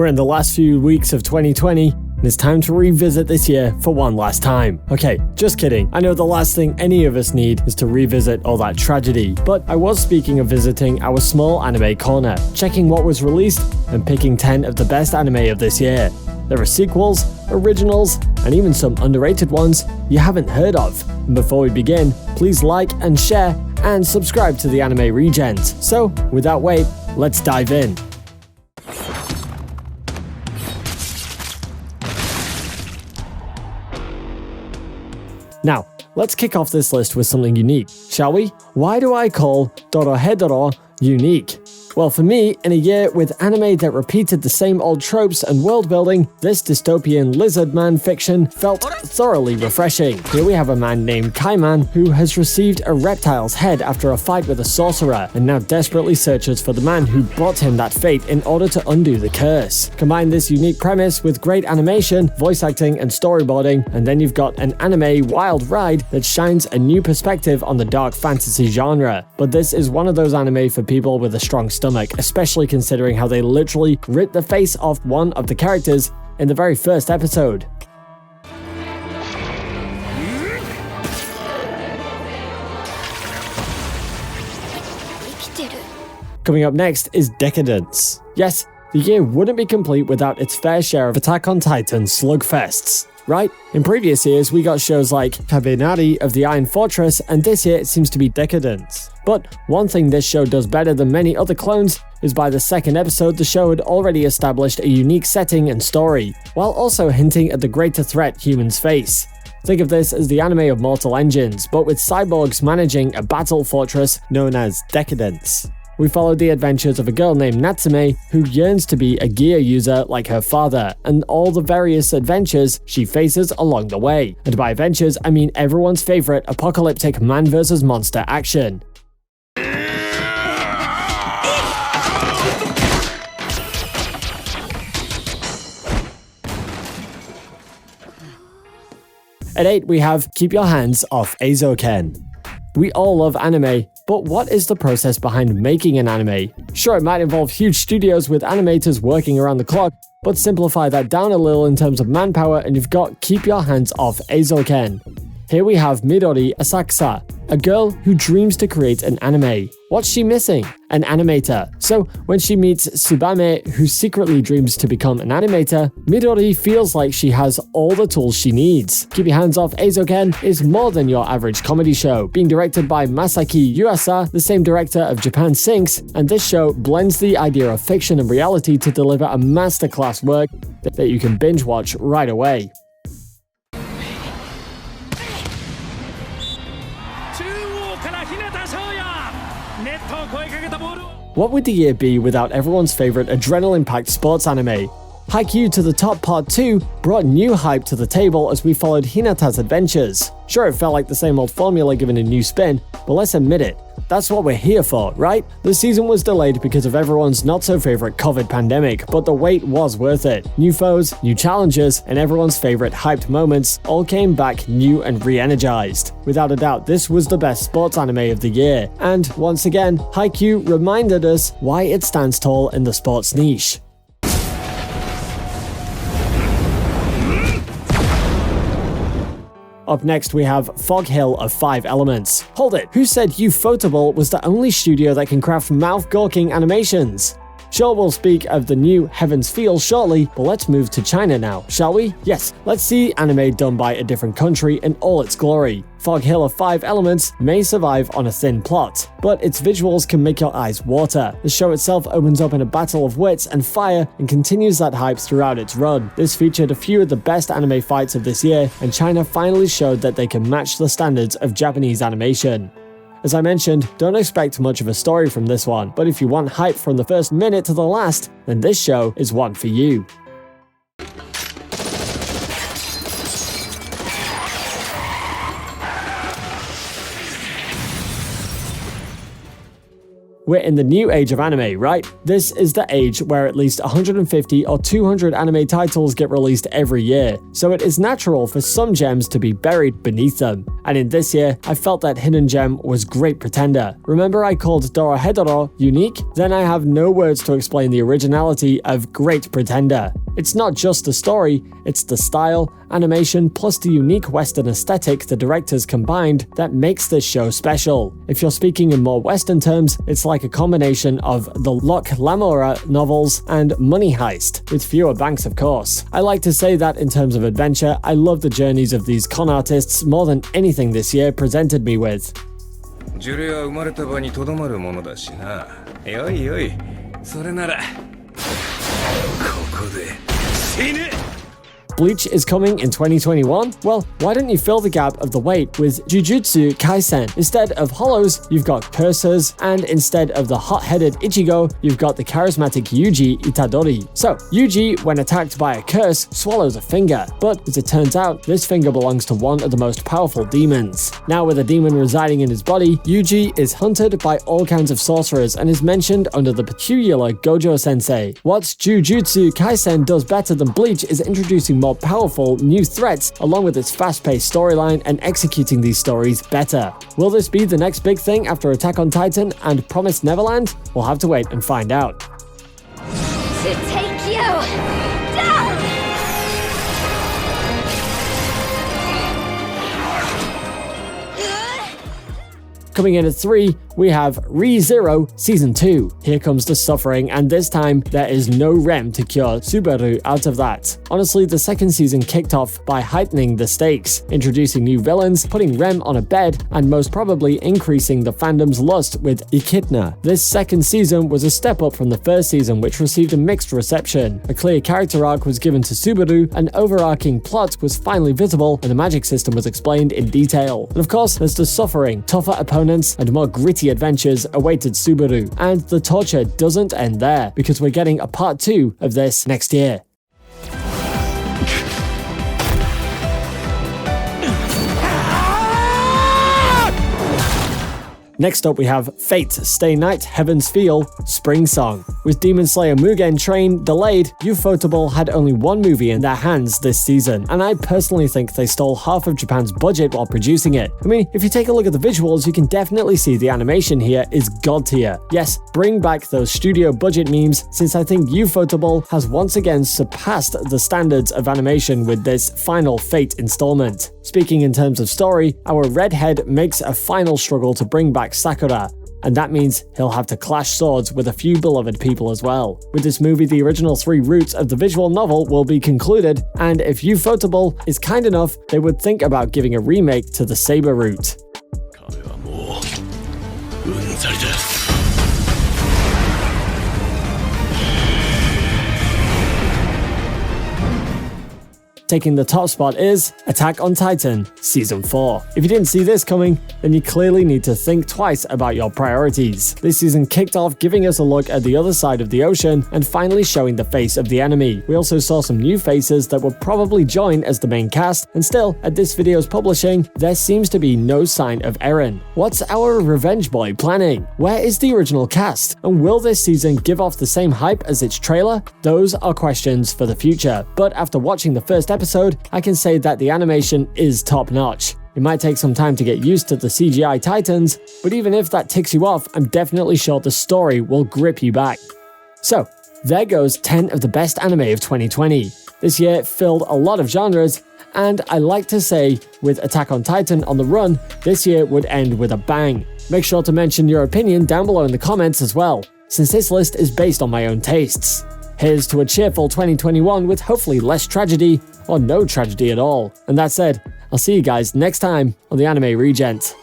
We're in the last few weeks of 2020, and it's time to revisit this year for one last time. Okay, just kidding. I know the last thing any of us need is to revisit all that tragedy, but I was speaking of visiting our small anime corner, checking what was released, and picking 10 of the best anime of this year. There are sequels, originals, and even some underrated ones you haven't heard of. And before we begin, please like and share, and subscribe to the Anime Regent. So, without wait, let's dive in. Now, let's kick off this list with something unique, shall we? Why do I call Doro Hedorah unique? Well, for me, in a year with anime that repeated the same old tropes and world building, this dystopian lizard man fiction felt thoroughly refreshing. Here we have a man named Kaiman who has received a reptile's head after a fight with a sorcerer, and now desperately searches for the man who brought him that fate in order to undo the curse. Combine this unique premise with great animation, voice acting, and storyboarding, and then you've got an anime wild ride that shines a new perspective on the dark fantasy genre. But this is one of those anime for people with a strong stomach, especially considering how they literally ripped the face off one of the characters in the very first episode. Coming up next is Decadence. Yes, the year wouldn't be complete without its fair share of Attack on Titan slugfests. Right? In previous years, we got shows like Kabenari of the Iron Fortress, and this year it seems to be Decadence. But one thing this show does better than many other clones is by the second episode, the show had already established a unique setting and story, while also hinting at the greater threat humans face. Think of this as the anime of Mortal Engines, but with cyborgs managing a battle fortress known as Decadence. We followed the adventures of a girl named Natsume who yearns to be a gear user like her father, and all the various adventures she faces along the way. And by adventures, I mean everyone's favorite apocalyptic man vs. monster action. At 8, we have Keep Your Hands Off Eizouken. We all love anime, but what is the process behind making an anime? Sure, it might involve huge studios with animators working around the clock, but simplify that down a little in terms of manpower and you've got Keep Your Hands Off Eizouken. Here we have Midori Asakusa, a girl who dreams to create an anime. What's she missing? An animator. So when she meets Tsubame, who secretly dreams to become an animator, Midori feels like she has all the tools she needs. Keep Your Hands Off Eizouken is more than your average comedy show. Being directed by Masaki Yuasa, the same director of Japan Sinks, and this show blends the idea of fiction and reality to deliver a masterclass work that you can binge watch right away. What would the year be without everyone's favorite adrenaline-packed sports anime? Haikyuu to the Top Part 2 brought new hype to the table as we followed Hinata's adventures. Sure, it felt like the same old formula given a new spin, but let's admit it, that's what we're here for, right? The season was delayed because of everyone's not-so-favorite COVID pandemic, but the wait was worth it. New foes, new challenges, and everyone's favorite hyped moments all came back new and re-energized. Without a doubt, this was the best sports anime of the year, and once again, Haikyuu reminded us why it stands tall in the sports niche. Up next, we have Fog Hill of 5 Elements. Hold it, who said Ufotable was the only studio that can craft mouth-gawking animations? Sure, we'll speak of the new Heaven's Feel shortly, but let's move to China now, shall we? Yes, let's see anime done by a different country in all its glory. Fog Hill of 5 Elements may survive on a thin plot, but its visuals can make your eyes water. The show itself opens up in a battle of wits and fire and continues that hype throughout its run. This featured a few of the best anime fights of this year, and China finally showed that they can match the standards of Japanese animation. As I mentioned, don't expect much of a story from this one, but if you want hype from the first minute to the last, then this show is one for you. We're in the new age of anime, right? This is the age where at least 150 or 200 anime titles get released every year, so it is natural for some gems to be buried beneath them. And in this year, I felt that hidden gem was Great Pretender. Remember I called Doro Hedorah unique? Then I have no words to explain the originality of Great Pretender. It's not just the story, it's the style, animation, plus the unique Western aesthetic the directors combined that makes this show special. If you're speaking in more Western terms, it's like a combination of the Locke Lamora novels and Money Heist, with fewer banks of course. I like to say that in terms of adventure, I love the journeys of these con artists more than anything this year presented me with. 呪霊は生まれた場にとどまるものだしな。よいよい、それならここで死ね。 Bleach is coming in 2021? Well, why don't you fill the gap of the wait with Jujutsu Kaisen? Instead of hollows, you've got cursors, and instead of the hot-headed Ichigo, you've got the charismatic Yuji Itadori. So, Yuji, when attacked by a curse, swallows a finger, but as it turns out, this finger belongs to one of the most powerful demons. Now with a demon residing in his body, Yuji is hunted by all kinds of sorcerers and is mentioned under the peculiar Gojo-sensei. What Jujutsu Kaisen does better than Bleach is introducing more powerful new threats along with its fast-paced storyline and executing these stories better. Will this be the next big thing after Attack on Titan and Promised Neverland? We'll have to wait and find out. To take you down! Coming in at 3, we have ReZero Season 2. Here comes the suffering, and this time there is no Rem to cure Subaru out of that. Honestly, the second season kicked off by heightening the stakes, introducing new villains, putting Rem on a bed, and most probably increasing the fandom's lust with Echidna. This second season was a step up from the first season, which received a mixed reception. A clear character arc was given to Subaru, an overarching plot was finally visible, and the magic system was explained in detail. And of course, there's the suffering, tougher opponents, and more gritty adventures awaited Subaru. And the torture doesn't end there, because we're getting a part 2 of this next year. Next up we have Fate, Stay Night, Heaven's Feel, Spring Song. With Demon Slayer Mugen Train delayed, Ufotable had only one movie in their hands this season, and I personally think they stole half of Japan's budget while producing it. I mean, if you take a look at the visuals, you can definitely see the animation here is god tier. Yes, bring back those studio budget memes, since I think Ufotable has once again surpassed the standards of animation with this final Fate installment. Speaking in terms of story, our redhead makes a final struggle to bring back Sakura, and that means he'll have to clash swords with a few beloved people as well. With this movie, the original 3 routes of the visual novel will be concluded, and if Ufotable is kind enough, they would think about giving a remake to the Saber route. Taking the top spot is Attack on Titan Season 4. If you didn't see this coming, then you clearly need to think twice about your priorities. This season kicked off giving us a look at the other side of the ocean and finally showing the face of the enemy. We also saw some new faces that will probably join as the main cast, and still, at this video's publishing, there seems to be no sign of Eren. What's our Revenge Boy planning? Where is the original cast? And will this season give off the same hype as its trailer? Those are questions for the future, but after watching the first episode, I can say that the animation is top-notch. It might take some time to get used to the CGI Titans, but even if that ticks you off, I'm definitely sure the story will grip you back. So, there goes 10 of the best anime of 2020. This year filled a lot of genres, and I like to say, with Attack on Titan on the run, this year would end with a bang. Make sure to mention your opinion down below in the comments as well, since this list is based on my own tastes. Here's to a cheerful 2021 with hopefully less tragedy or no tragedy at all. And that said, I'll see you guys next time on the Anime Regent.